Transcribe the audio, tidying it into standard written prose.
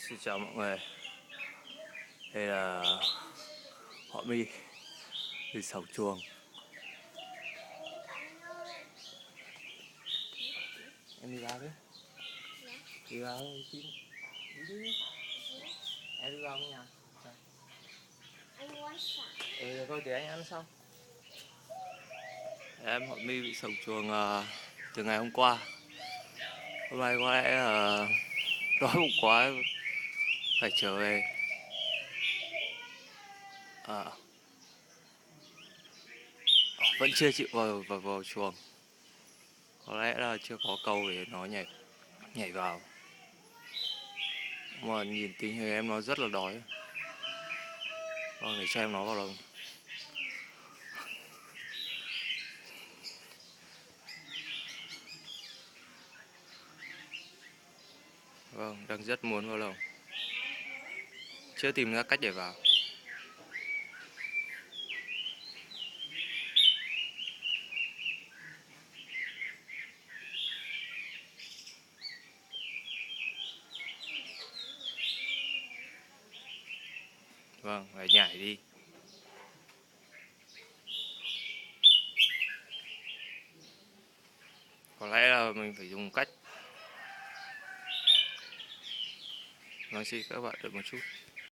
Xin chào mọi người, đây là họ Mi đi sầu chuồng. Em đi vào đi, đi vào đi chim, đi. Em đi vào nhà. Anh muốn xả. Thôi để anh ăn xong. Em họ Mi bị sầu chuồng từ ngày hôm qua. Hôm nay có lẽ đói bụng quá phải trở về. Vẫn chưa chịu vào chuồng. Có lẽ là chưa có câu để nó nhảy vào. Mà nhìn tình hình em nó rất là đói. Vâng, để cho em nó vào lồng. Vâng, đang rất muốn vào lồng. Chưa tìm ra cách để vào. Vâng, phải nhảy đi. Có lẽ là mình phải dùng cách. Nói xin các bạn đợi một chút.